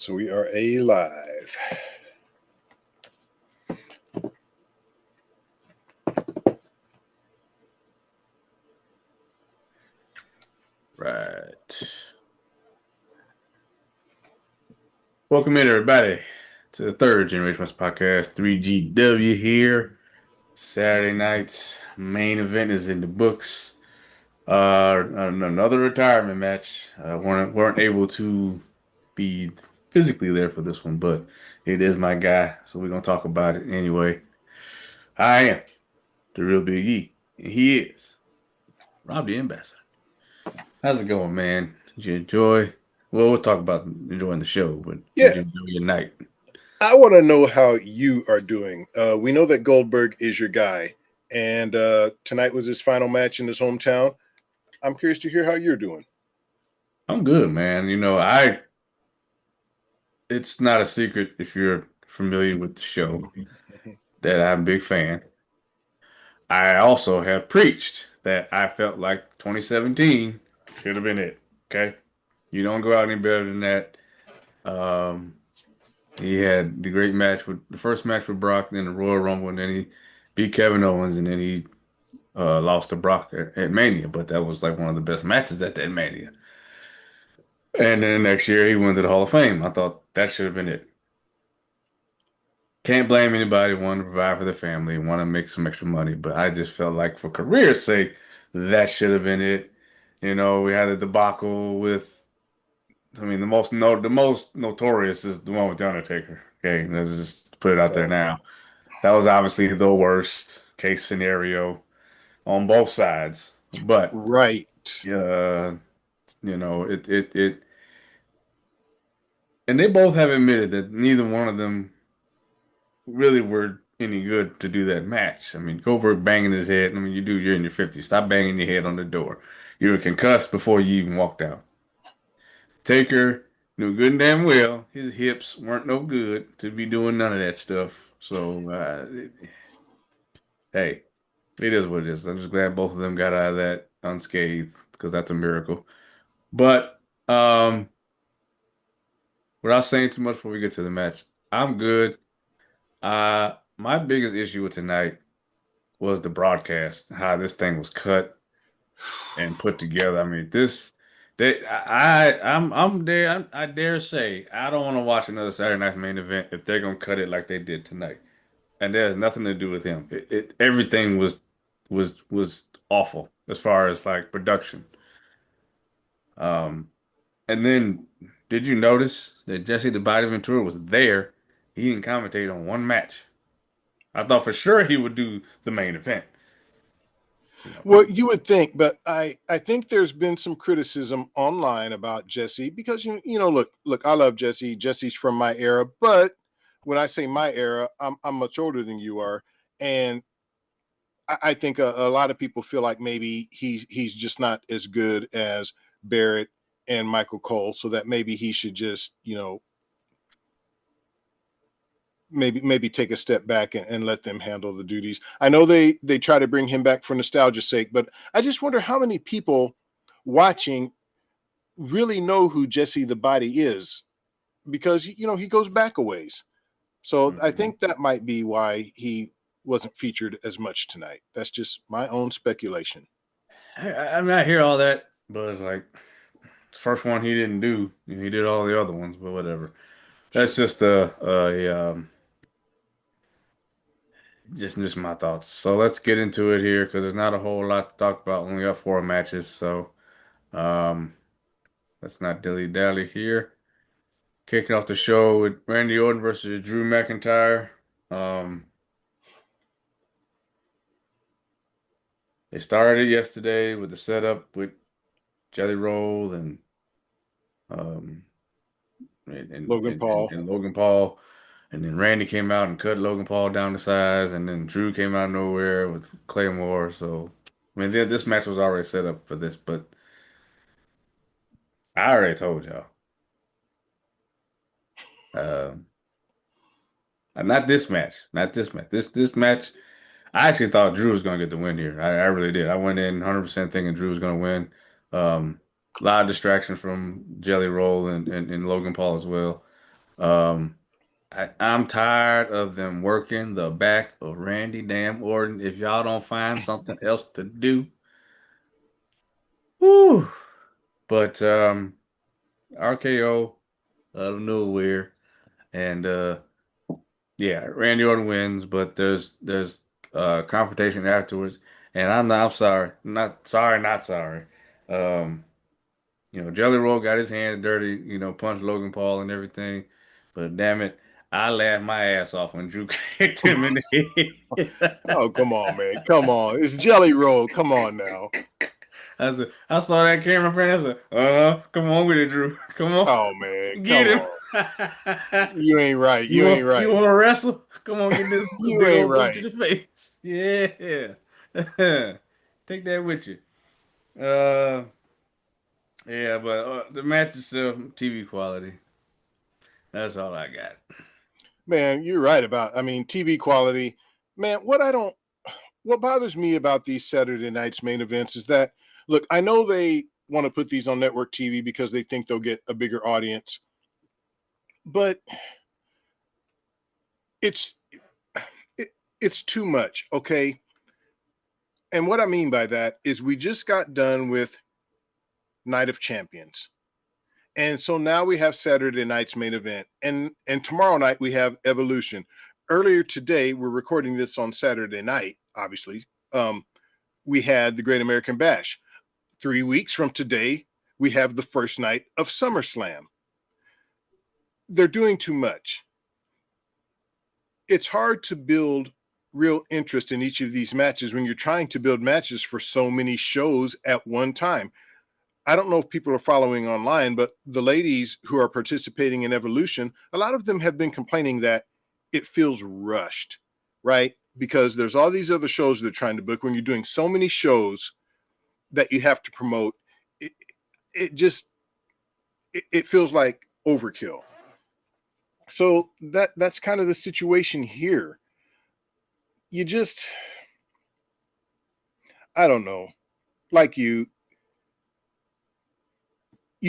So we are live. Right. Welcome in, everybody, to the third Generation West Podcast. 3GW here. Saturday night's main event is in the books. Another retirement match. Weren't able to be physically there for this one, but it is my guy, so we're gonna talk about it anyway. I am the real Big E, and he is Rob the Ambassador. How's it going, man? Did you enjoy? Well, we'll talk about enjoying the show, but Yeah, did you enjoy your night? I want to know how you are doing. We know that Goldberg is your guy, and tonight was his final match in his hometown. I'm curious to hear how you're doing. I'm good, man. It's not a secret if you're familiar with the show that I'm a big fan. I also have preached that I felt like 2017 should have been it. Okay. You don't go out any better than that. Um, he had the great match with the first match with Brock, then the Royal Rumble, and then he beat Kevin Owens, and then he lost to Brock at Mania. But that was like one of the best matches at that Mania. And then the next year he went to the Hall of Fame. I thought that should have been it. Can't blame anybody wanting to provide for their family, want to make some extra money, but I just felt like for career's sake, that should have been it. We had a debacle with, the most notorious is the one with the Undertaker. Okay, let's just put it out there now. That was obviously the worst case scenario on both sides, but Right. it, and they both have admitted that neither one of them really were any good to do that match. I mean, Goldberg banging his head. I mean, you're in your 50s. Stop banging your head on the door. You were concussed before you even walked out. Taker knew good and damn well his hips weren't no good to be doing none of that stuff. So, hey, it is what it is. I'm just glad both of them got out of that unscathed because that's a miracle. But without saying too much before we get to the match, I'm good. My biggest issue with tonight was the broadcast, how this thing was cut and put together. I mean, I dare say I don't want to watch another Saturday Night's Main Event if they're gonna cut it like they did tonight. And there's nothing to do with him. Everything was awful as far as like production. Um, and then did you notice that Jesse the Body Ventura was there? He didn't commentate on one match. I thought for sure he would do the main event. Well, you would think, but I think there's been some criticism online about Jesse because look, I love Jesse. Jesse's from my era, but when I say my era, I'm much older than you are, and I think a lot of people feel like maybe he's just not as good as Barrett and Michael Cole, so that maybe he should just maybe take a step back and let them handle the duties. I know they try to bring him back for nostalgia's sake, but I just wonder how many people watching really know who Jesse the Body is because he goes back a ways. So I think that might be why he wasn't featured as much tonight. That's just my own speculation. I mean, I hear all that, but it's like the first one he didn't do. He did all the other ones, but whatever. That's just just my thoughts. So let's get into it here because there's not a whole lot to talk about. Only got 4 matches, so um, let's not dilly dally here. Kicking off the show with Randy Orton versus Drew McIntyre. Um, they started yesterday with the setup with Jelly Roll um, Logan Paul. and Logan Paul. And then Randy came out and cut Logan Paul down to size. And then Drew came out of nowhere with Claymore. So, I mean, this match was already set up for this, but I already told y'all. Um, not this match. Not this match. This match, I actually thought Drew was going to get the win here. I really did. I went in 100% thinking Drew was going to win. A lot of distraction from Jelly Roll and Logan Paul as well. Um, I'm tired of them working the back of Randy damn Orton. If y'all don't find something else to do, whoo. But RKO out of nowhere, and yeah, Randy Orton wins, but there's confrontation afterwards, and I'm sorry, not sorry. Um, Jelly Roll got his hands dirty, punched Logan Paul and everything, but damn it, I laughed my ass off when Drew kicked him in the head. Oh, come on, man. Come on. It's Jelly Roll. Come on now. I saw that camera friend. I said, come on with it, Drew. Come on, Oh, man. get Come him. on. You ain't right. You You ain't want you right. want to wrestle? Come on, get this You big ain't old boot to right. the face. Yeah, take that with you. Uh, yeah, but the match itself, TV quality. That's all I got. Man, you're right about, I mean, TV quality. Man, what bothers me about these Saturday nights main events is that, look, I know they want to put these on network TV because they think they'll get a bigger audience, but it's it, it's too much, okay? And what I mean by that is we just got done with Night of Champions. And so now we have Saturday night's main event. And tomorrow night we have Evolution. Earlier today, we're recording this on Saturday night, obviously. We had the Great American Bash. 3 weeks from today, we have the first night of SummerSlam. They're doing too much. It's hard to build real interest in each of these matches when you're trying to build matches for so many shows at one time. I don't know if people are following online, but the ladies who are participating in Evolution, a lot of them have been complaining that it feels rushed, right? Because there's all these other shows they're trying to book. When you're doing so many shows that you have to promote, it, it just it feels like overkill. So that's kind of the situation here. You just, I don't know, like you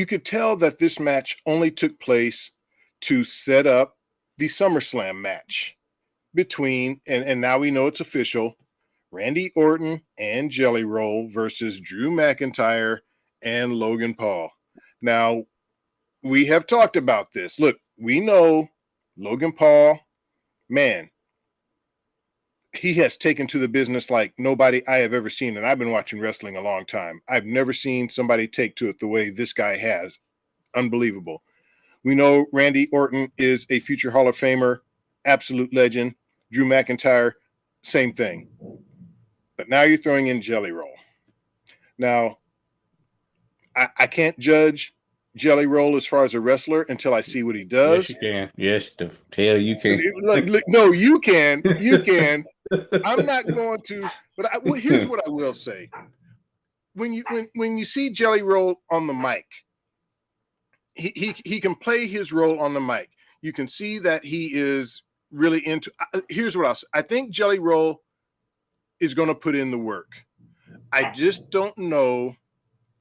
could tell that this match only took place to set up the SummerSlam match between, and now we know it's official, Randy Orton and Jelly Roll versus Drew McIntyre and Logan Paul. Now, we have talked about this. Look, we know Logan Paul, man, he has taken to the business like nobody I have ever seen. And I've been watching wrestling a long time. I've never seen somebody take to it the way this guy has. Unbelievable. We know Randy Orton is a future Hall of Famer, absolute legend. Drew McIntyre, same thing. But now you're throwing in Jelly Roll. Now, I can't judge Jelly Roll as far as a wrestler until I see what he Yes, does. you can. Yes, the hell you can. Look, no, you can. You can. I'm not going to, but here's what I will say. When you see Jelly Roll on the mic, he can play his role on the mic. You can see that he is really into. Here's what else. I think Jelly Roll is going to put in the work. I just don't know.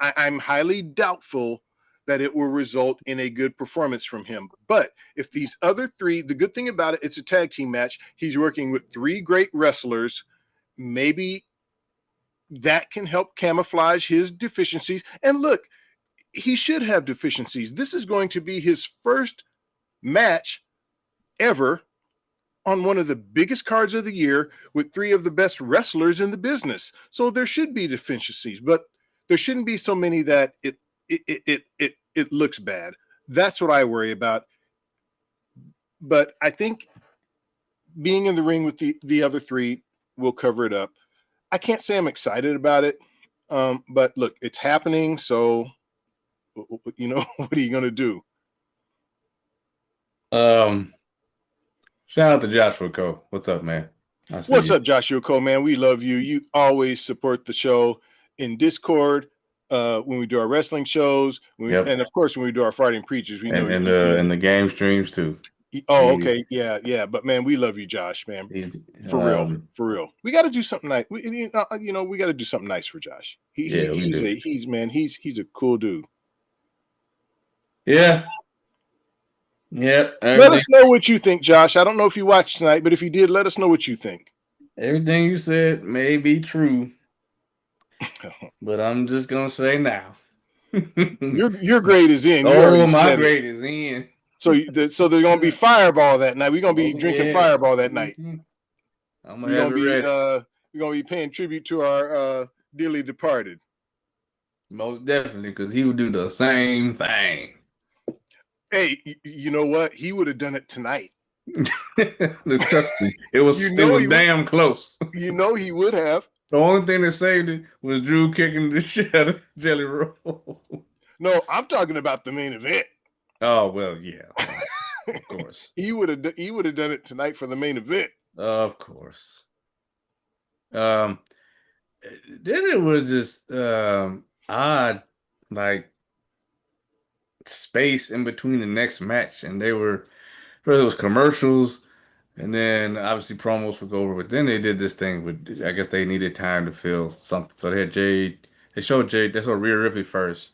I'm highly doubtful that it will result in a good performance from him. But if these other three, the good thing about it, it's a tag team match. He's working with three great wrestlers. Maybe that can help camouflage his deficiencies. And look, he should have deficiencies. This is going to be his first match ever on one of the biggest cards of the year with three of the best wrestlers in the business. So there should be deficiencies, but there shouldn't be so many that it looks bad. That's what I worry about. But I think being in the ring with the other three will cover it up. I can't say I'm excited about it, but look, it's happening. So, what are you going to do? Um, Shout out to Joshua Cole. What's up, man? I see What's you. up, Joshua Cole, man? We love you. You always support the show in Discord when we do our wrestling shows, Yep. and of course when we do our fighting preachers. We know And the game streams too. Oh, He, okay, yeah. But man, we love you, Josh, man. he's For real, for real. We got to do something nice. We got to do something nice for Josh. Yeah, we do. He's a cool dude. Yeah. Yep. Let Everything us know what you think, Josh. I don't know if you watched tonight, but if you did, let us know what you think. everything you said may be true, but I'm just gonna say now. Your grade is in. You Oh, already my said it. grade is in. So there's gonna be Fireball that night. We're gonna be Oh drinking yeah. Fireball that night. I'm gonna We're have gonna it be ready. paying tribute to our dearly departed. Most definitely, because he would do the same thing. Hey, you know what? He would have done it tonight. Trust me, it You was it know was he would. damn close. You know he would have. The only thing that saved it was Drew kicking the shit out of Jelly Roll. No, I'm talking about the main event. Oh well, yeah, of course, He would have done it tonight for the main event. of course. Um, then it was just odd, like space in between the next match, and they were first it was commercials, and then obviously promos would go over. But then they did this thing with I guess they needed time to fill something, so they had Jade. They showed Jade. They showed Rhea Ripley first.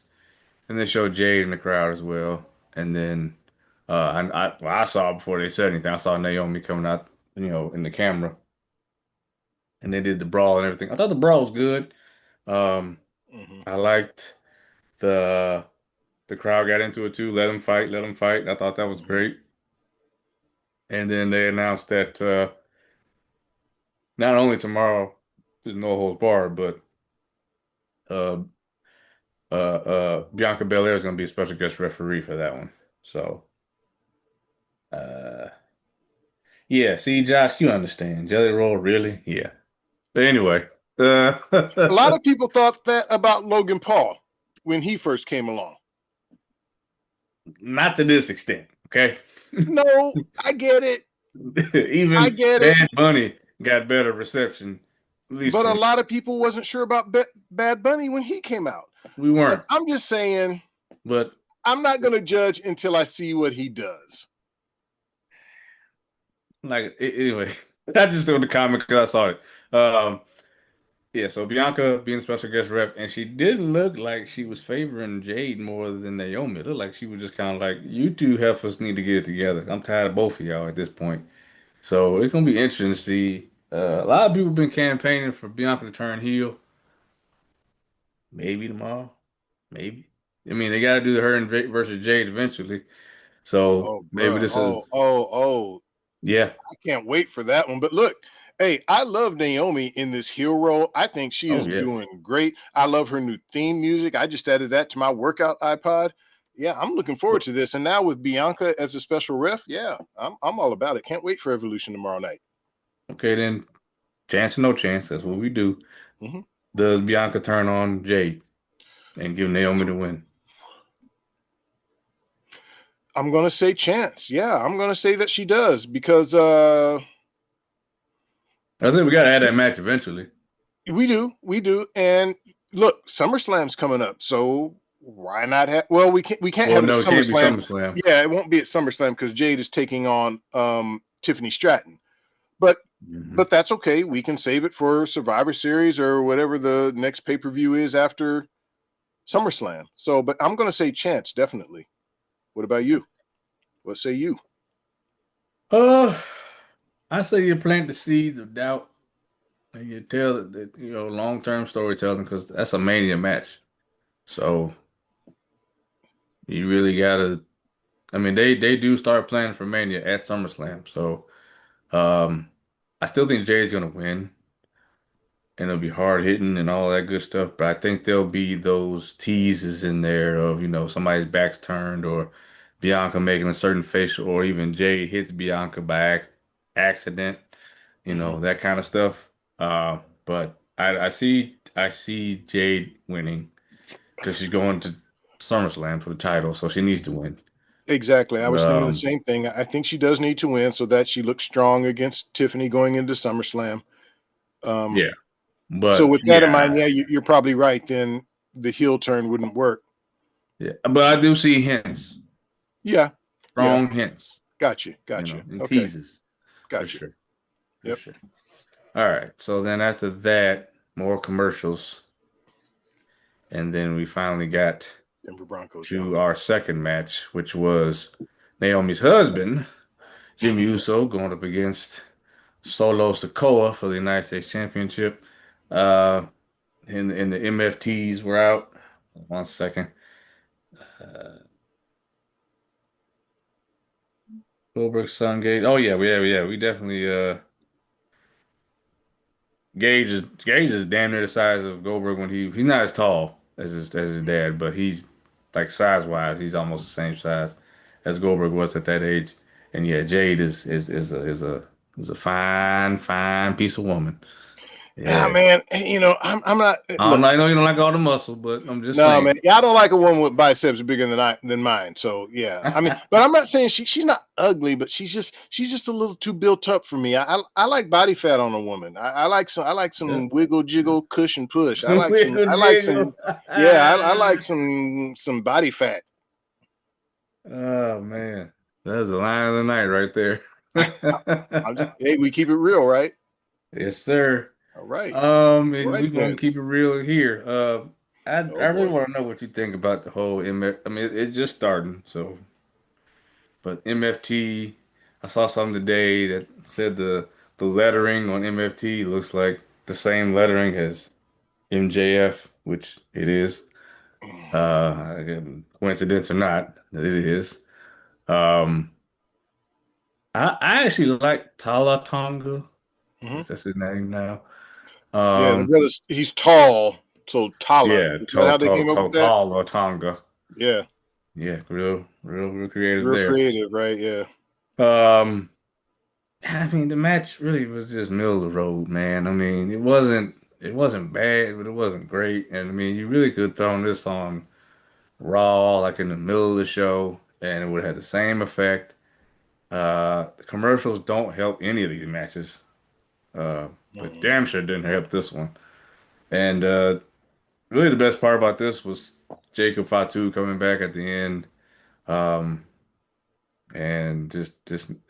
And they showed Jade in the crowd as well. And then I saw before they said anything. I saw Naomi coming out, in the camera, and they did the brawl and everything. I thought the brawl was good. Um, Mm-hmm. I liked the the crowd got into it too. Let them fight, let them fight. I thought that was Mm-hmm. great. And then they announced that not only tomorrow is no holds barred, but uh, Bianca Belair is going to be a special guest referee for that one. So. Uh, Yeah, see, Josh, you understand. Jelly Roll, really? Yeah. But anyway, A lot of people thought that about Logan Paul when he first came along. not to this extent, okay? No, I get it. I Even get it. Bad Bunny got better reception, at least But for a me. lot of people wasn't sure about Bad Bunny when he came out. We weren't, I'm just saying, but I'm not going to judge until I see what he does. anyway, I just threw the comment because I saw it. Um, yeah, so Bianca being a special guest rep, and she didn't look like she was favoring Jade more than Naomi. It looked like she was just kind of like, you two heifers need to get it together. I'm tired of both of y'all at this point. So it's gonna be interesting to see. A lot of people have been campaigning for Bianca to turn heel. Maybe tomorrow. Maybe. I mean, they got to do her and versus Jade eventually. So Oh, maybe bruh. this is, Oh. yeah. I can't wait for that one. But look, hey, I love Naomi in this heel role. I think she Oh is yeah. doing great. I love her new theme music. I just added that to my workout iPod. Yeah, I'm looking forward to this. And now with Bianca as a special ref, yeah, I'm all about it. Can't wait for Evolution tomorrow night. Okay, then chance or no chance. That's what we do. Mhm. Does Bianca turn on Jade and give Naomi the win? I'm gonna say chance. Yeah, I'm gonna say that she does because I think we got to add that match eventually. we do. And look, SummerSlam's coming up, so why not have? Well, we can't Well, have it at no, it can't be SummerSlam. SummerSlam. Yeah, it won't be at SummerSlam because Jade is taking on Tiffany Stratton. But Mhm. but that's okay. We can save it for Survivor Series or whatever the next pay per view is after SummerSlam. So, but I'm gonna say chance definitely. What about you? What say you? Uh, I say you plant the seeds of doubt and you tell that long-term storytelling because that's a Mania match. So you really gotta. I mean, they do start planning for Mania at SummerSlam. So um, I still think Jay's gonna win, and it'll be hard hitting and all that good stuff. But I think there'll be those teases in there of somebody's back's turned or Bianca making a certain facial, or even Jay hits Bianca by accident. Mhm. That kind of stuff. But I see Jade winning because she's going to SummerSlam for the title, so she needs to win. Exactly. I was thinking the Um, same thing. I think she does need to win so that she looks strong against Tiffany going into SummerSlam. Um, yeah, so but with that in mind, yeah, you're probably right. Then the heel turn wouldn't work. yeah, but I do see hints, Yeah, yeah. strong hints, Got you. and Okay, teases for got you. sure, for Yep. sure. All right, so then after that, more commercials, and then we finally got Denver Broncos. Yeah. to our second match, which was Naomi's husband, Jimmy Uso, going up against Solo Sikoa for the United States Championship. Uh, and the MFTs were out. 1 second. Uh, Goldberg's son Gage. Oh yeah. We definitely Gage is damn near the size of Goldberg when he's not as tall as his dad, but he's like size wise, he's almost the same size as Goldberg was at that age. And yeah, Jade is a fine piece of woman. Ah, Yeah. man, I'm not. Look, I know you don't like all the muscle, but I'm just no, man. saying. Yeah, I don't like a woman with biceps bigger than mine. So yeah, I mean, but I'm not saying she's not ugly, but she's just a little too built up for me. I like body fat on a woman. I like some wiggle jiggle cushion push. I like some Wiggle I like some jiggle. yeah, I like some body fat. Oh man, that's the line of the night right there. Hey, we keep it real, right? Yes, sir. All right, all And right we're gonna then. keep it real here. I Oh really boy. want to know what you think about the whole MF. I mean, it's just starting, so but MFT, I saw something today that said the lettering on MFT looks like the same lettering as MJF, which it is. Again, coincidence or not, it is. Um, I actually like Tala Tonga. Hmm. That's his name now. Yeah, the Um, brother's he's tall, so Tala. yeah, Is that how they came up with that? Tala Tonga. Yeah, Yeah, real creative real there. creative, right? Yeah. Um, I mean, the match really was just middle of the road, man. I mean, it wasn't bad, but it wasn't great. And I mean, you really could have thrown this on Raw, like in the middle of the show, and it would have had the same effect. The commercials don't help any of these matches, but Mhm. damn sure didn't help this one. And really, the best part about this was Jacob Fatu coming back at the end, um, and just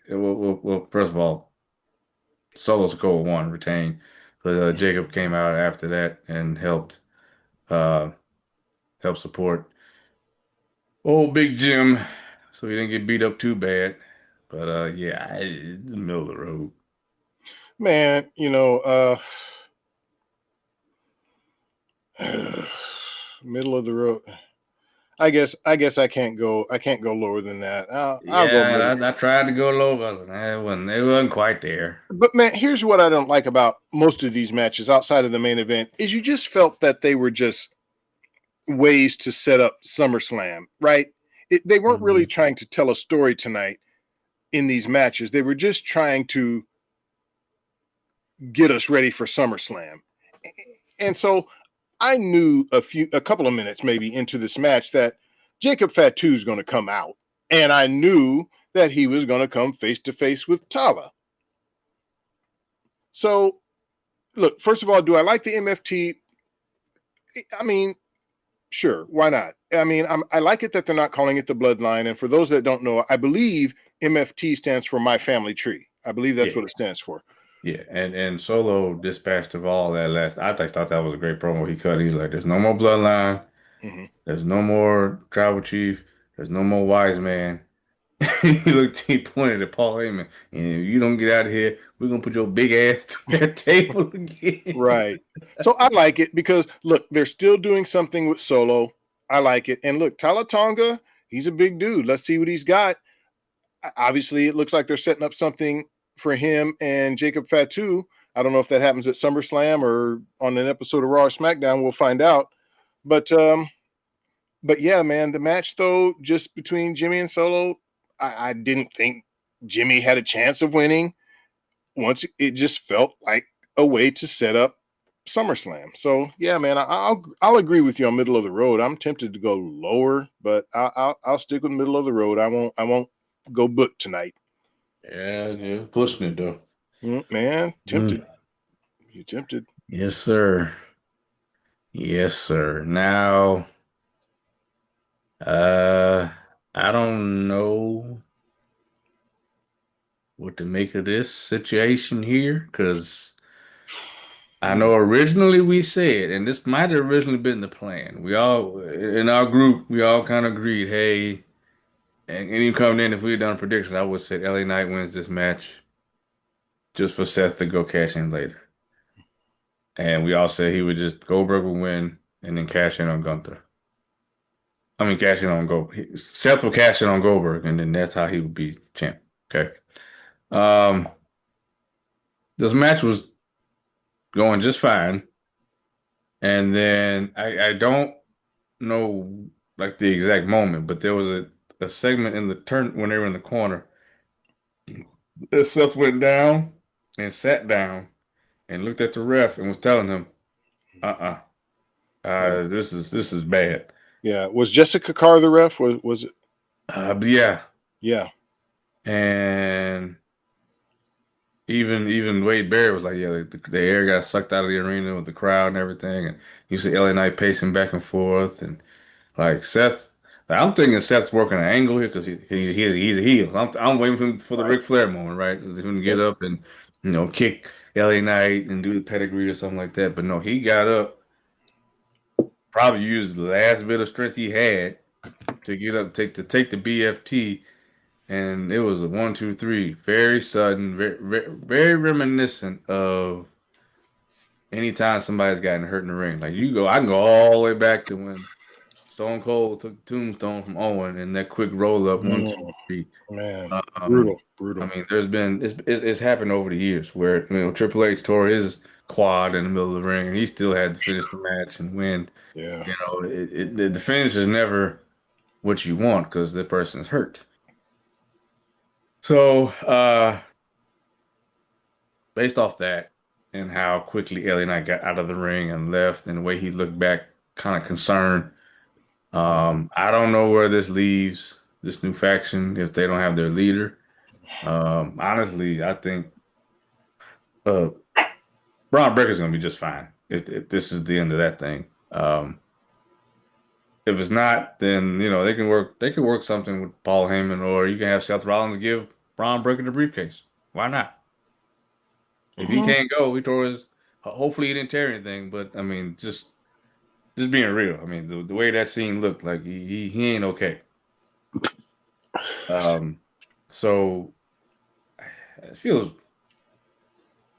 well, first of all, Solo Sikoa won, retained, but Jacob came out after that and uh, help support old Big Jim, so he didn't get beat up too bad. But yeah, it's the middle of the road. Man, middle of the road. I guess I can't go lower than that. I'll go middle. Yeah, I tried to go low, but it wasn't quite there. But man, here's what I don't like about most of these matches outside of the main event is you just felt that they were just ways to set up SummerSlam, right? They weren't really Mhm. trying to tell a story tonight in these matches. They were just trying to get us ready for SummerSlam. And so I knew a couple of minutes maybe into this match that Jacob Fatu is going to come out. And I knew that he was going to come face to face with Tala. So, look, first of all, do I like the MFT? I mean, sure, why not? I mean, I like it that they're not calling it the bloodline. And for those that don't know, I believe MFT stands for My Family Tree. I believe that's Yeah, what it stands for. yeah, and Solo dispatched of all that last. I just thought that was a great promo he cut. He's like, "There's no more bloodline. Mhm. There's no more tribal chief. There's no more wise man." He pointed at Paul Heyman, and if you don't get out of here, we're gonna put your big ass to that table again. Right. So I like it because look, they're still doing something with Solo. I like it. And look, Talatonga, he's a big dude. Let's see what he's got. Obviously, it looks like they're setting up something for him and Jacob Fatu. I don't know if that happens at SummerSlam or on an episode of Raw or SmackDown. We'll find out. But yeah, man, the match though, just between Jimmy and Solo, I didn't think Jimmy had a chance of winning. Once it just felt like a way to set up SummerSlam. So yeah, man, I'll agree with you on middle of the road. I'm tempted to go lower, but I'll stick with middle of the road. I won't go book tonight. Yeah, pushing it though. Man, tempted. Mm. You tempted. Yes, sir. Yes, sir. Now, uh, I don't know what to make of this situation here because I know Ooh. originally we said, and this might have originally been the plan. We all in our group, we all kind of agreed, hey, And even coming in, if we had done a prediction, I would say LA Knight wins this match just for Seth to go cash in later. And we all said he would just Goldberg would win and then cash in on Gunther. I mean, cash in on Seth will cash in on Goldberg, and then that's how he would be champ. Okay. Um, this match was going just fine. And then I don't know like the exact moment, but there was a segment in the turn when they were in the corner. Seth went down and sat down and looked at the ref and was telling him, uh-uh, Yeah. this is bad. Yeah. Was Jessica Carr the ref? Was it? But yeah, Yeah. and even Wade Barrett was like, yeah, the air got sucked out of the arena with the crowd and everything, and you see LA Knight pacing back and forth, and like Seth. I'm thinking Seth's working an angle here because he's a heel. I'm waiting for the Right. Ric Flair moment, right? Him to get Yep. up and kick LA Knight and do the pedigree or something like that. But no, he got up, probably used the last bit of strength he had to get up, take the BFT, and it was a 1, 2, 3, very sudden, very reminiscent of anytime somebody's gotten hurt in the ring. Like I can go all the way back to when Stone Cold took Tombstone from Owen and that quick roll up 1, 2, 3. Man, Um, brutal, brutal. I mean, there's been it's happened over the years where Triple H tore his quad in the middle of the ring and he still had to finish the match and win. Yeah. The finish is never what you want because the person is hurt. So, based off that and how quickly Ellie Knight got out of the ring and left and the way he looked back, kind of concerned. I don't know where this leaves this new faction if they don't have their leader. Honestly, I think uh, Braun Breaker's gonna be just fine if this is the end of that thing. If it's not, then they can work something with Paul Heyman, or you can have Seth Rollins give Braun Breaker the briefcase. Why not? If he Mhm. can't go, he tore his. Hopefully, he didn't tear anything, but I mean, just being real. I mean, the way that scene looked, like he ain't okay. Um, so it feels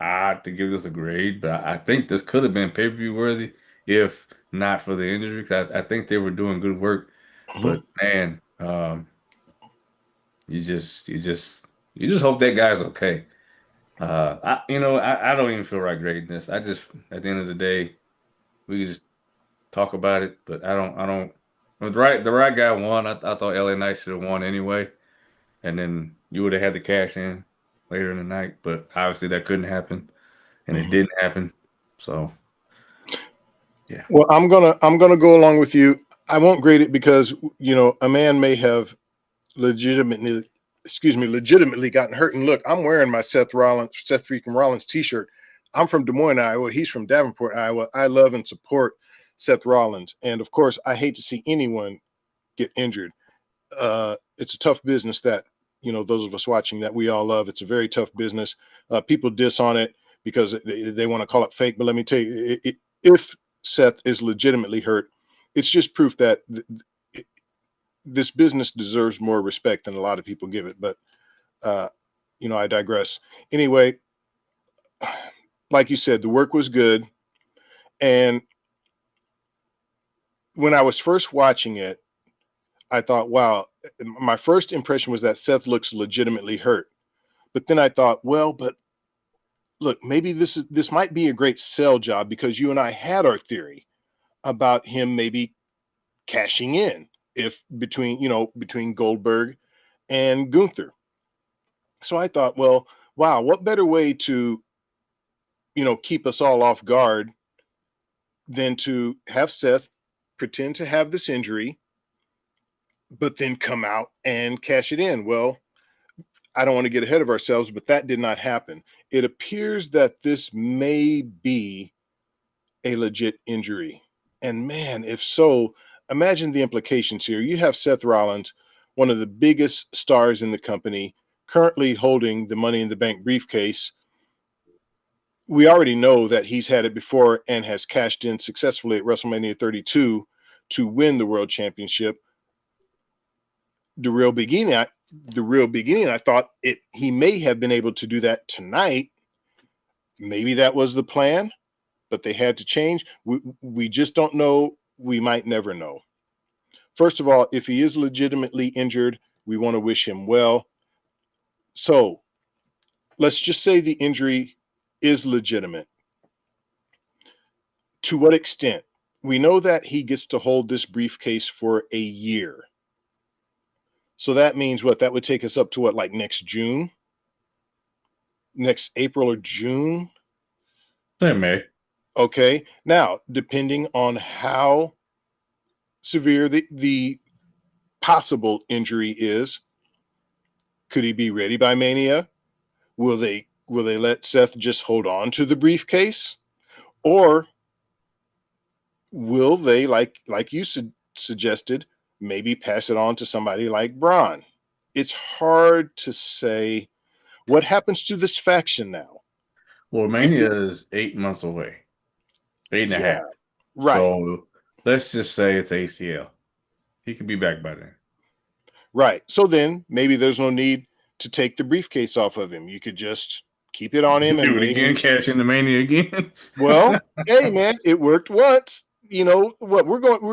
odd to give this a grade, but I think this could have been pay-per-view worthy if not for the injury. 'Cause I think they were doing good work, Mhm. but man, you just hope that guy's okay. I don't even feel right grading this. I just at the end of the day, we can just talk about it, but I don't. Well, the right guy won. I thought LA Knight should have won anyway, and then you would have had the cash in later in the night, but obviously that couldn't happen, and it Mhm. didn't happen. So yeah. Well, I'm gonna go along with you. I won't grade it because a man may have legitimately, legitimately gotten hurt. And look, I'm wearing my Seth freaking Rollins T-shirt. I'm from Des Moines, Iowa. He's from Davenport, Iowa. I love and support Seth Rollins, and of course, I hate to see anyone get injured. It's a tough business that those of us watching that we all love. It's a very tough business. People diss on it because they want to call it fake. But let me tell you, if Seth is legitimately hurt, it's just proof that this business deserves more respect than a lot of people give it. But uh, I digress. Anyway, like you said, the work was good, and when I was first watching it, I thought, wow. My first impression was that Seth looks legitimately hurt. But then I thought, well, but look, maybe this might be a great sell job because you and I had our theory about him maybe cashing in if between Goldberg and Gunther. So I thought, well, wow, what better way to keep us all off guard than to have Seth pretend to have this injury, but then come out and cash it in. Well, I don't want to get ahead of ourselves, but that did not happen. It appears that this may be a legit injury. And man, if so, imagine the implications here. You have Seth Rollins, one of the biggest stars in the company, currently holding the Money in the Bank briefcase. We already know that he's had it before and has cashed in successfully at WrestleMania 32 to win the world championship. the real beginning, I thought he may have been able to do that tonight. Maybe that was the plan, but they had to change. We just don't know. We might never know. First of all, if he is legitimately injured, we want to wish him well. So let's just say the injury is legitimate. To what extent? We know that he gets to hold this briefcase for a year. So that means what? That would take us up to what, like next June? Next April or June? They may. Okay. Now, depending on how severe the possible injury is, could he be ready by Mania? Will they let Seth just hold on to the briefcase? Or will they, like you suggested, maybe pass it on to somebody like Braun? It's hard to say. What happens to this faction now? Well, Mania is 8 months away. 8.5. Yeah, right. So let's just say it's ACL. He could be back by then. Right. So then maybe there's no need to take the briefcase off of him. You could just keep it on him and do it again, cash in the Mania again. Well, hey man, it worked once. You know what?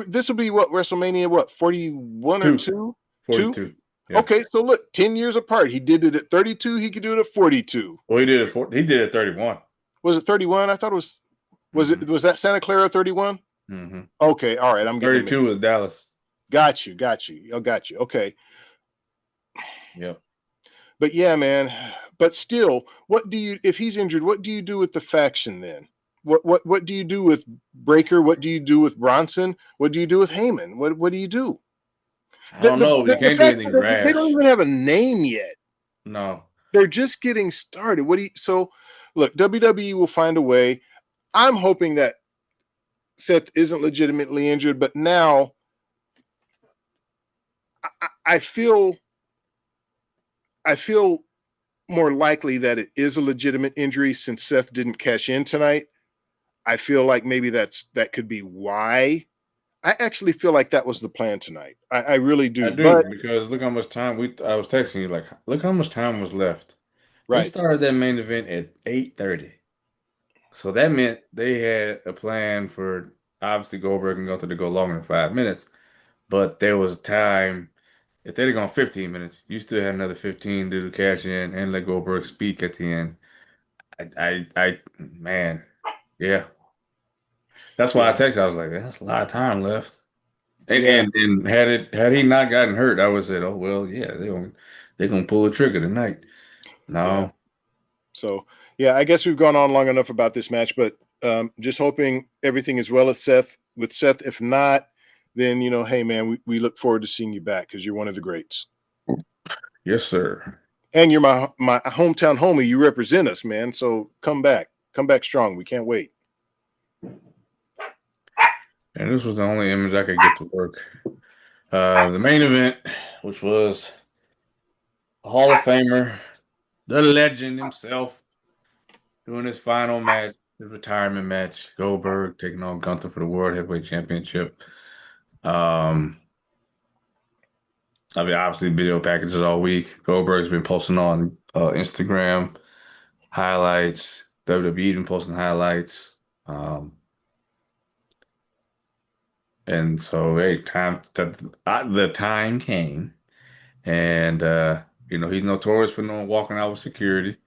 This will be what, WrestleMania? What, 41 or 2? 42. Yeah. Okay, so look, 10 years apart. He did it at 32. He could do it at 42. Well, he did it at 31. Was it 31? I thought it was. Was that Santa Clara 31? Mm-hmm. Okay, all right. I'm getting 32 was Dallas. Got you. Got you. Okay. Yep. But yeah, man. But still, if he's injured, what do you do with the faction then? What do you do with Breaker? What do you do with Bronson? What do you do with Heyman? What do you do? I don't know. You can't do anything rash. They don't even have a name yet. No. They're just getting started. So look, WWE will find a way. I'm hoping that Seth isn't legitimately injured, but now I feel more likely that it is a legitimate injury since Seth didn't cash in tonight. I feel like maybe that could be why. I actually feel like that was the plan tonight. I really do. I do, because look how much time I was texting you, like, look how much time was left. Right. They started that main event at 8:30. So that meant they had a plan for, obviously, Goldberg and Gunther to go longer than 5 minutes. But there was time, if they'd have gone 15 minutes, you still had another 15 to cash in and let Goldberg speak at the end. Man, yeah. That's why I texted. I was like, that's a lot of time left. And had he not gotten hurt, I would have said, oh well, yeah, they're gonna pull a trigger tonight. No. Yeah. So yeah, I guess we've gone on long enough about this match, but just hoping everything is well with Seth. If not, then hey man, we look forward to seeing you back because you're one of the greats. Yes, sir. And you're my hometown homie. You represent us, man. So come back strong. We can't wait. And this was the only image I could get to work. The main event, which was a Hall of Famer, the legend himself, doing his final match, his retirement match. Goldberg taking on Gunther for the World Heavyweight Championship. Obviously video packages all week. Goldberg's been posting on Instagram highlights. WWE been posting highlights. And so, hey, the time came, and he's notorious for no walking out with security.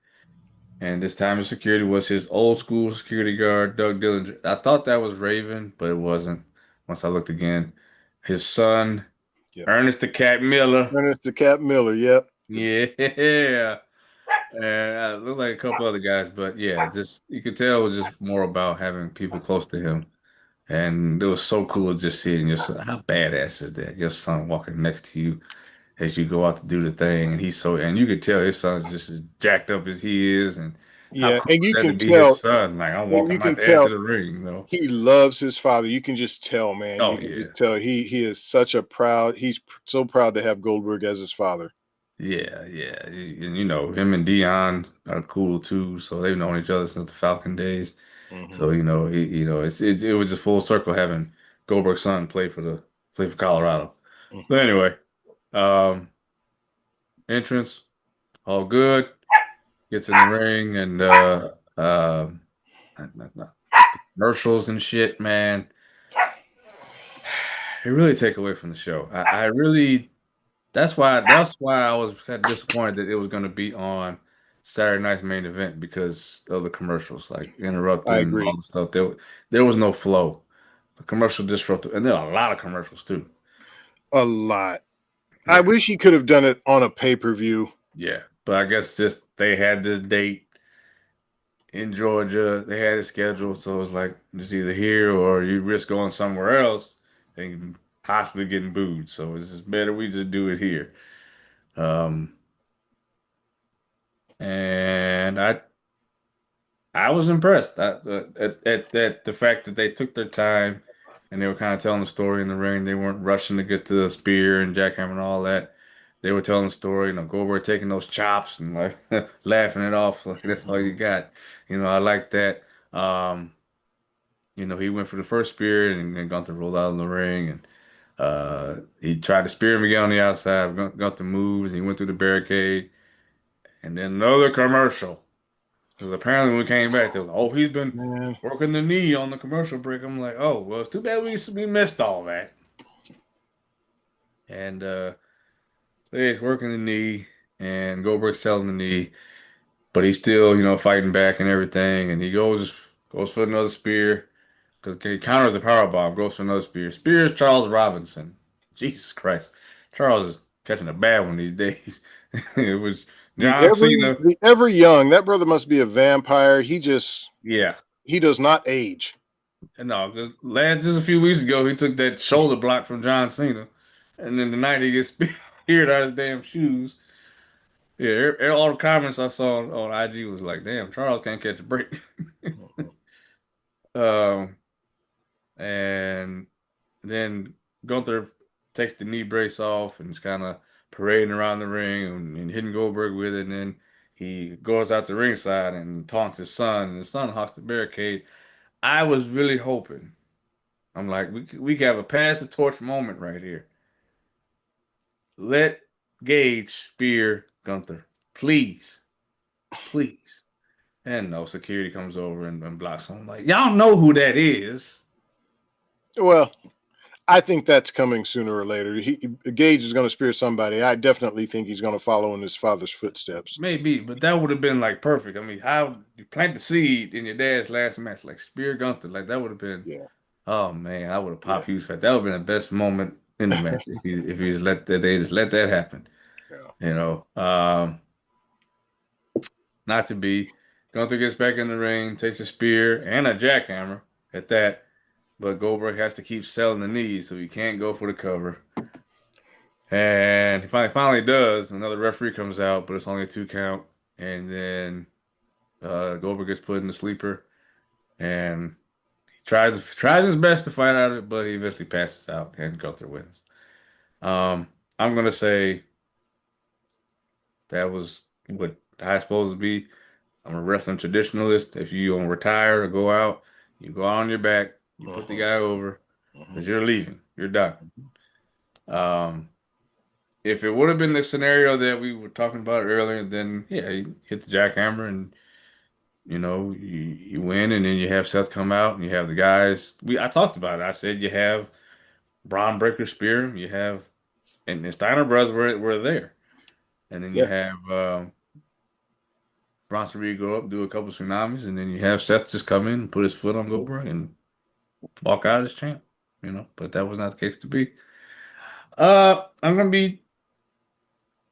And this time, the security was his old school security guard, Doug Dillinger. I thought that was Raven, but it wasn't. Once I looked again, his son, Yep. Ernest the Cat Miller. Ernest the Cat Miller, yep. Yeah. And it looked like a couple other guys, but yeah, just you could tell it was just more about having people close to him. And it was so cool just seeing your son. How badass is that? Your son walking next to you as you go out to do the thing, and you could tell his son's just as jacked up as he is, and yeah, how cool and you is that can to be tell his son. Like, I'm walking my dad to the ring, He loves his father. You can just tell, man. Oh, you can just tell he is such a he's so proud to have Goldberg as his father. Yeah. And him and Dion are cool too. So they've known each other since the Falcon days. Mm-hmm. So it was just full circle having Goldberg's son play for Colorado. Mm-hmm. But anyway, entrance, all good. Gets in the ring and commercials and shit, man. It really take away from the show. I really that's why I was kind of disappointed that it was going to be on Saturday night's main event because of the commercials, like I interrupting and all agree. the stuff. There was no flow. The commercial disrupted, and there are a lot of commercials too. A lot. I Yeah, wish he could have done it on a pay-per-view. yeah. But I guess just they had this date in Georgia. They had it scheduled, so it was like it's either here or you risk going somewhere else and possibly getting booed. So it's just better we just do it here. Um, and I was impressed at the fact that they took their time and they were kind of telling the story in the ring. They weren't rushing to get to the spear and jackhammer and all that. They were telling the story, Goldberg taking those chops and like laughing it off like that's all you got. I like that. Um, he went for the first spear and Gunther rolled out in the ring and he tried to spear him again on the outside. Gunther moves and he went through the barricade and then another commercial. Because apparently when we came back, they was, oh, he's been Man, working the knee on the commercial break. I'm like, oh, well, it's too bad we missed all that. And so yeah, he's working the knee, and Goldberg's selling the knee, but he's still, fighting back and everything. And he goes for another spear because he counters the power bomb, goes for another spear. Spears Charles Robinson. Jesus Christ, Charles is catching a bad one these days. It was John Cena. the ever young, that brother must be a vampire. Yeah. He does not age. No, because just a few weeks ago, he took that shoulder block from John Cena, and then tonight he gets speared out of his damn shoes. Yeah, all the comments I saw on IG was like, "Damn, Charles can't catch a break." um, and then Gunther takes the knee brace off and is kind of parading around the ring and hitting Goldberg with it. And then he goes out the ringside and taunts his son, and his son hawks the barricade. I was really hoping. I'm like, we can have a pass the torch moment right here. Let Gage spear Gunther, please, please. And no, security comes over and blocks him. I'm like, y'all know who that is. Well, I think that's coming sooner or later. Gage is going to spear somebody. I definitely think he's going to follow in his father's footsteps. Maybe, but that would have been like perfect. I mean, how you plant the seed in your dad's last match, like spear Gunther, like that would have been. Yeah, Oh man, I would have yeah, popped huge fat. That would have been the best moment in the match if you just let that they just let that happen. yeah. You know, not to be. Gunther gets back in the ring, takes a spear and a jackhammer at that, but Goldberg has to keep selling the knees, so he can't go for the cover. And he finally does. Another referee comes out, but it's only a 2 count. And then Goldberg gets put in the sleeper, and he tries his best to fight out of it, but he eventually passes out, and Gunther wins. I'm gonna say that was what I supposed to be. I'm a wrestling traditionalist. If you want to retire or go out, you go out on your back, you put the Uh-huh. guy over, Uh-huh. because you're leaving. You're done. Um, if it would have been the scenario that we were talking about earlier, then yeah, you hit the jackhammer and you win, and then you have Seth come out and you have the guys. I talked about it. I said you have Braun Breaker spear, you have and the Steiner brothers were there, and then you Yeah. have Bronson Reed go up, do a couple tsunamis, and then you have Seth just come in and put his foot on Goldberg and walk out as champ. But that was not the case to be. I'm gonna be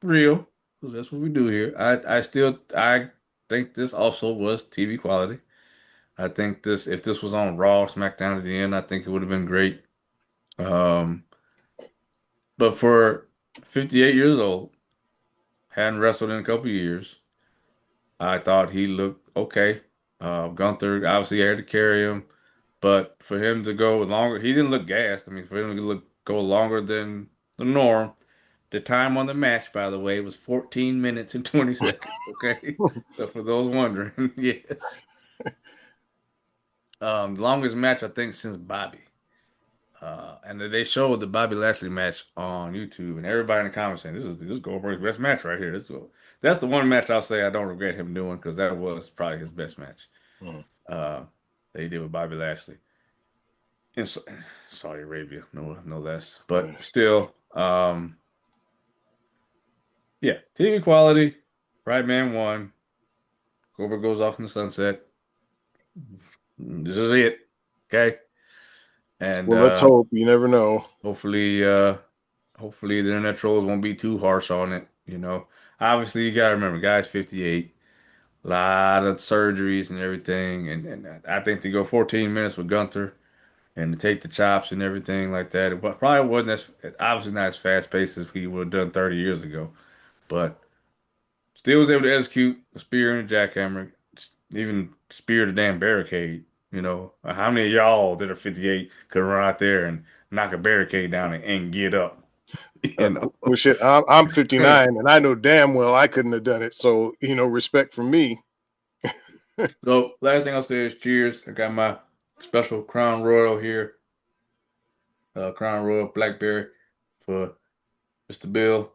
real, 'cause that's what we do here. I think this also was TV quality. I think if this was on Raw, SmackDown at the end, I think it would have been great. Um, but for 58 years old, hadn't wrestled in a couple years, I thought he looked okay. Gunther obviously had to carry him, but for him to go longer, he didn't look gassed. I mean, for him to go longer than the norm. The time on the match, by the way, was 14 minutes and 20 seconds. Okay, so for those wondering, yes, the longest match I think since Bobby. And they showed the Bobby Lashley match on YouTube, and everybody in the comments saying this is Goldberg's best match right here. That's the one match I'll say I don't regret him doing because that was probably his best match. Mhm. Uh, that he did with Bobby Lashley in Saudi Arabia, no less. But Yes. still, yeah, TV quality. Right man won. Goldberg goes off in the sunset. This is it. Okay. And Well, let's hope. You never know. hopefully, hopefully the internet trolls won't be too harsh on it. Obviously you gotta remember, guy's 58, a lot of surgeries and everything, and I think to go 14 minutes with Gunther and to take the chops and everything like that, it probably wasn't as obviously not as fast paced as we would have done 30 years ago, but still was able to execute a spear and a jackhammer, even spear the damn barricade. How many of y'all that are 58 could run out there and knock a barricade down and get up? You know. Well, shit, I'm 59, and I know damn well I couldn't have done it. So, respect from me. So last thing I'll say is cheers. I got my special Crown Royal here, Crown Royal Blackberry for Mr. Bill.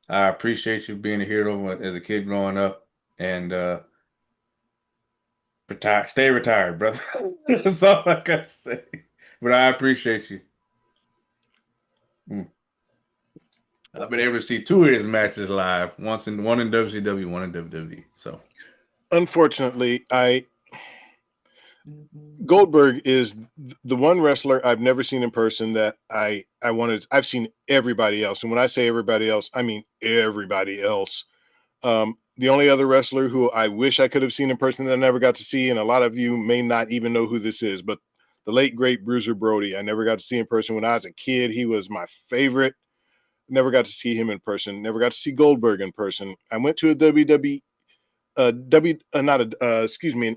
I appreciate you being a hero as a kid growing up, and stay retired, brother. That's all I gotta say. But I appreciate you. Mm. I've been able to see two of his matches live, one in WCW, one in WWE. So Unfortunately, Goldberg is the one wrestler I've never seen in person that I wanted. I've seen everybody else, and when I say everybody else, I mean everybody else. The only other wrestler who I wish I could have seen in person that I never got to see, and a lot of you may not even know who this is, but the late great Bruiser Brody. I never got to see in person when I was a kid. He was my favorite. Never got to see him in person. Never got to see Goldberg in person. I went to a WWE, not a, excuse me,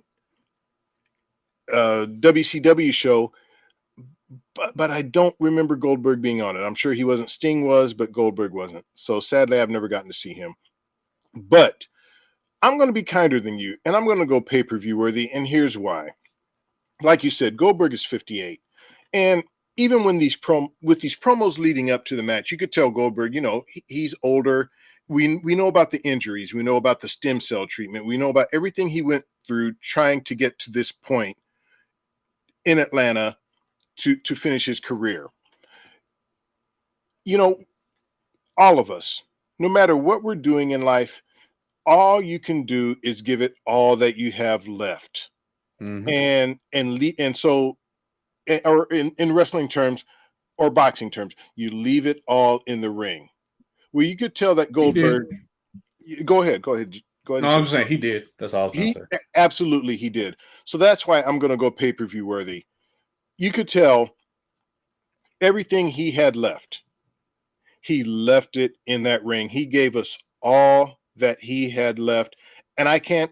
WCW show, but I don't remember Goldberg being on it. I'm sure he wasn't. Sting was, but Goldberg wasn't. So sadly, I've never gotten to see him. But I'm going to be kinder than you, and I'm going to go pay per view worthy. And here's why. Like you said, Goldberg is 58, and even when with these promos leading up to the match, you could tell Goldberg, he's older. We know about the injuries. We know about the stem cell treatment. We know about everything he went through trying to get to this point in Atlanta to finish his career. You know, all of us, no matter what we're doing in life, all you can do is give it all that you have left. mhm. And so, or in wrestling terms or boxing terms, you leave it all in the ring. Well, you could tell that He did. Goldberg. Go ahead No, and I'm say just saying he did. That's all I was gonna he say. absolutely he did. So that's why I'm going to go pay per view worthy. You could tell everything he had left. He left it in that ring. He gave us all that he had left. And I can't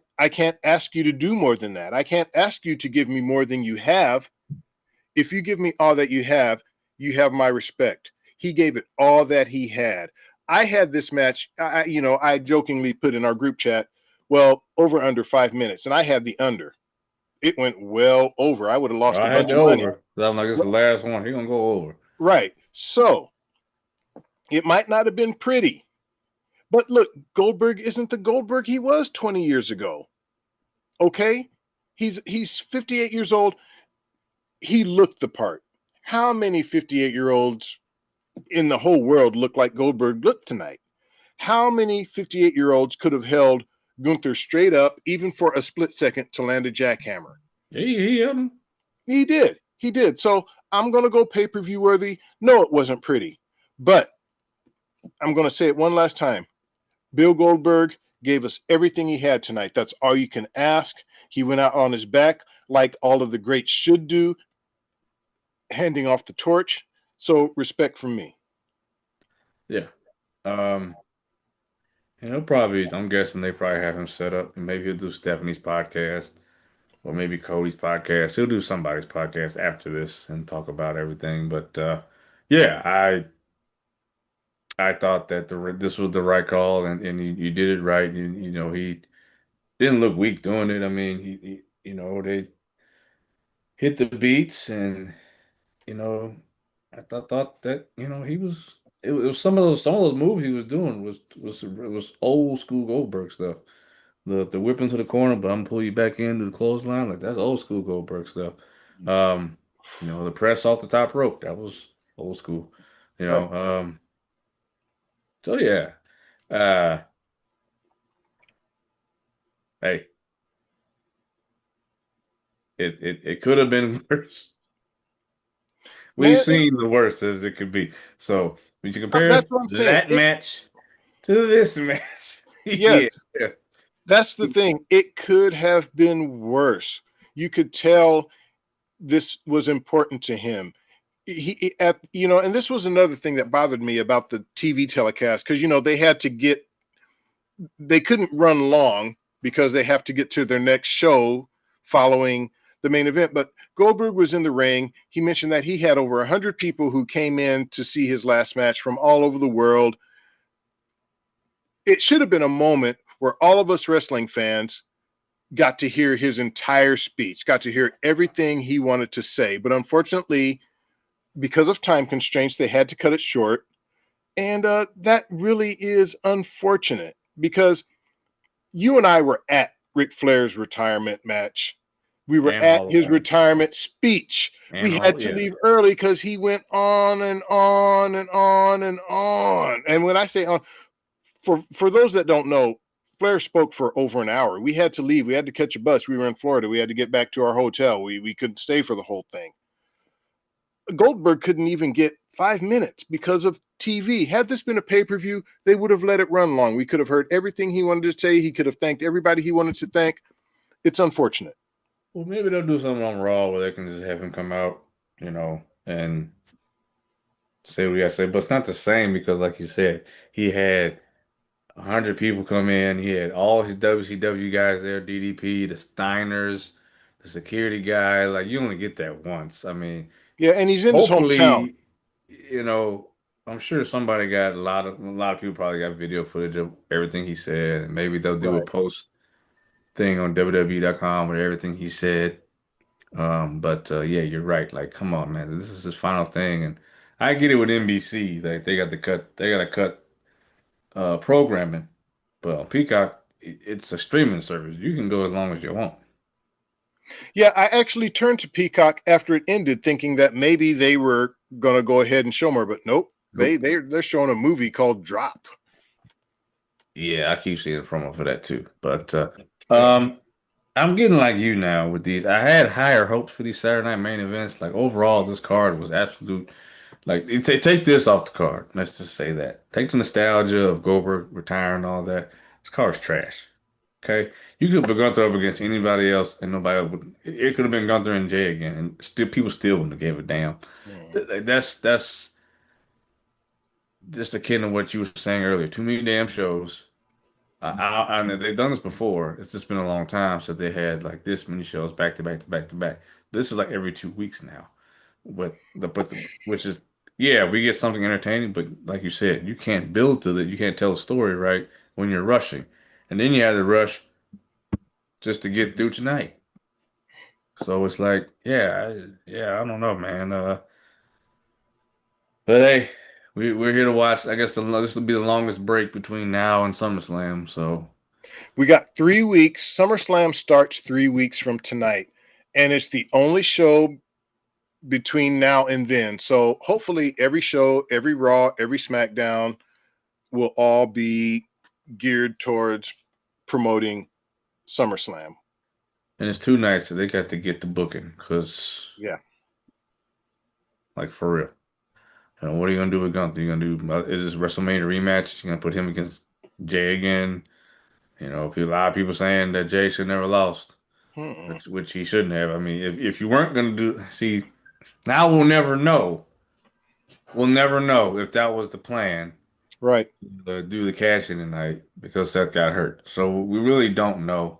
ask you to do more than that. I can't ask you to give me more than you have. If you give me all that you have my respect. He gave it all that he had. I had this match, I jokingly put in our group chat, well, over under 5 minutes, and I had the under. It went well over. I would have Well, lost a I had bunch the of money. over. I'm like, this is the last one. He gonna go over. Right. So it might not have been pretty, but look, Goldberg isn't the Goldberg he was 20 years ago. Okay? He's 58 years old. He looked the part. How many 58-year-olds in the whole world look like Goldberg looked tonight? How many 58-year-olds could have held Gunther straight up, even for a split second, to land a jackhammer? He hit him. He did. He did. So I'm going to go pay per view worthy. No, it wasn't pretty, but I'm going to say it one last time. Bill Goldberg gave us everything he had tonight. That's all you can ask. He went out on his back like all of the greats should do, handing off the torch. So respect from me. Yeah. Um. Probably. I'm guessing they probably have him set up, and maybe he'll do Stephanie's podcast or maybe Cody's podcast. He'll do somebody's podcast after this and talk about everything. But yeah, I thought that this was the right call, and you did it right. He didn't look weak doing it. I mean, they hit the beats, and you know, I thought that he was. It was some of those moves he was doing was old school Goldberg stuff. The whip into the corner, but I'm gonna pull you back into the clothesline. Like that's old school Goldberg stuff. Um, the press off the top rope, that was old school. You Right. know, so yeah. Uh hey, it could have been worse. We've Man, seen the worst as it could be. So when you that's compare what I'm saying. that match to this match, yeah. Yes, that's the thing. It could have been worse. You could tell this was important to him. And this was another thing that bothered me about the TV telecast, because they couldn't run long because they have to get to their next show following the main event. But Goldberg was in the ring. He mentioned that he had over 100 people who came in to see his last match from all over the world. It should have been a moment where all of us wrestling fans got to hear his entire speech, got to hear everything he wanted to say. But unfortunately, because of time constraints, they had to cut it short. And that really is unfortunate, because you and I were at Ric Flair's retirement match. We were And at Hall of his Fame. retirement speech. And We had Hall, to yeah. leave early because he went on and on and on and on. And when I say on, for those that don't know, Flair spoke for over an hour. We had to leave. We had to catch a bus. We were in Florida. We had to get back to our hotel. We couldn't stay for the whole thing. Goldberg couldn't even get 5 minutes because of TV. Had this been a pay-per-view, they would have let it run long. We could have heard everything he wanted to say. He could have thanked everybody he wanted to thank. It's unfortunate. Well, maybe they'll do something on Raw where they can just have him come out, and say what he got to say. But it's not the same because, like you said, he had 100 people come in. He had all his WCW guys there, DDP, the Steiners, the security guy. Like, you only get that once. I mean, Yeah, and he's in his hometown. hopefully, I'm sure somebody got a lot of people probably got video footage of everything he said, and maybe they'll do a Right. post thing on WWE.com with everything he said. But yeah, you're right. Like, come on, man, this is his final thing, and I get it with NBC. Like, they got to cut programming, but on Peacock, it's a streaming service. You can go as long as you want. Yeah, I actually turned to Peacock after it ended, thinking that maybe they were gonna go ahead and show more, but nope. Nope. They're showing a movie called Drop. Yeah, I keep seeing a promo for that too. But Yeah. I'm getting like you now with these. I had higher hopes for these Saturday night main events. Like overall, this card was absolute. Like take this off the card. Let's just say that. Take the nostalgia of Goldberg retiring and all that. This card's trash. Okay, you could have Gunther up against anybody else, and nobody else would. It could have been Gunther and Jay again, and still people still wouldn't have gave a damn. Mm. That's just akin to what you were saying earlier. Too many damn shows. I know they've done this before. It's just been a long time since they had like this many shows back to back to back to back. This is like every 2 weeks now. Which is yeah, we get something entertaining, but like you said, you can't build to it. You can't tell a story right when you're rushing, and then you have to rush just to get through tonight. So it's like, yeah, I don't know, man. But hey, we're here to watch. I guess this will be the longest break between now and SummerSlam. So We got 3 weeks. SummerSlam starts 3 weeks from tonight, and it's the only show between now and then. So hopefully, every show, every Raw, every SmackDown will all be geared towards promoting SummerSlam. and it's 2 nights, so they got to get the booking because, Yeah. like, for real. What are you gonna do with Gunther? You gonna do is this WrestleMania rematch? You gonna put him against Jay again? A lot of people saying that Jay should never lost, Mm-mm. which he shouldn't have. I mean, if you weren't gonna see, now we'll never know. We'll never know if that was the plan Right. to do the cash in tonight because Seth got hurt. So we really don't know.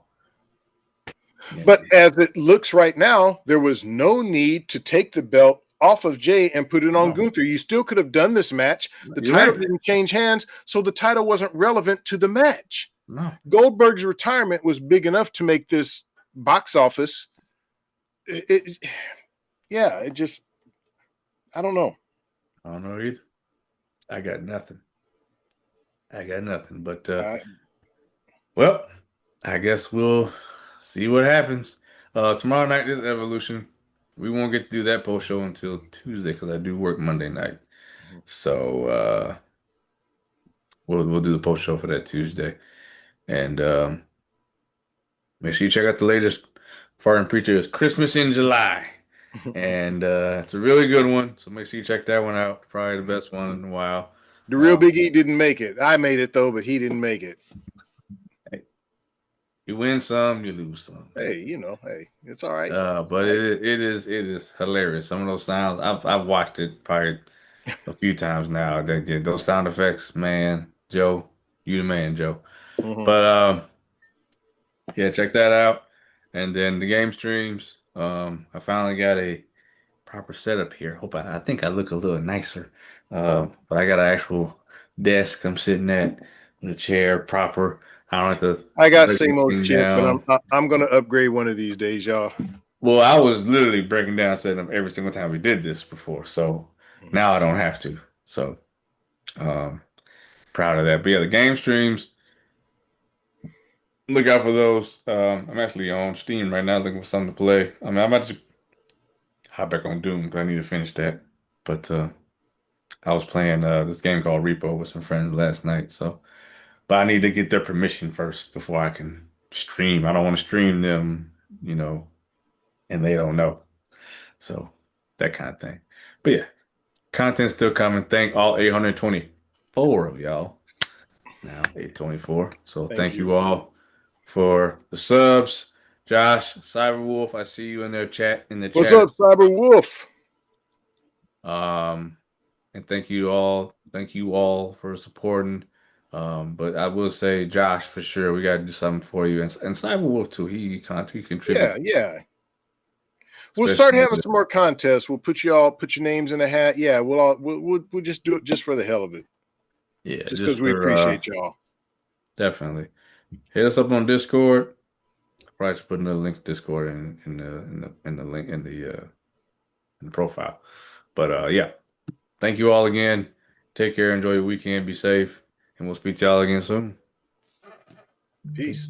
But as it looks right now, there was no need to take the belt off of Jay and put it on No, Gunther. You still could have done this match. The you're title right. didn't change hands, so the title wasn't relevant to the match. No. Goldberg's retirement was big enough to make this box office. Yeah, it just I don't know. I don't know either. I got nothing. But well, I guess we'll see what happens. Tomorrow night is Evolution. We won't get to do that post show until Tuesday because I do work Monday night. So we'll do the post show for that Tuesday. And make sure you check out the latest Farting Preacher is Christmas in July. And it's a really good one. So make sure you check that one out. Probably the best one in a while. The real Big E didn't make it. I made it though, but he didn't make it. Hey, you win some, you lose some. Hey, hey, it's all right. But it is hilarious. Some of those sounds I've watched it probably a few times now. Those sound effects, man, Joe, you the man, Joe. But yeah, check that out. And then the game streams. I finally got a proper setup here. I think I look a little nicer. But I got an actual desk I'm sitting at with a chair proper. I don't have to. I got same old shit, but I'm gonna upgrade one of these days, y'all. Well, I was literally breaking down setting up every single time we did this before, so now I don't have to. So proud of that. But yeah, the game streams. Look out for those. I'm actually on Steam right now looking for something to play. I mean, I'm about to hop back on Doom because I need to finish that. But I was playing this game called Repo with some friends last night. But I need to get their permission first before I can stream. I don't want to stream them, and they don't know. So that kind of thing. But yeah, content's still coming. Thank all 824 of y'all. Now 824. So thank you all for the subs. Josh, Cyberwolf, I see you in the chat. What's up, Cyberwolf? And thank you all for supporting. But I will say, Josh, for sure, we got to do something for you, and Cyberwolf too. He contributes. Yeah. We'll start having some more contests. We'll put your names in a hat. Yeah, we'll just do it just for the hell of it. Yeah, just because we appreciate y'all. Definitely. Hit us up on Discord. Probably should put another link to Discord in the link in the profile. But yeah, thank you all again. Take care. Enjoy your weekend. Be safe, and we'll speak to y'all again soon. Peace.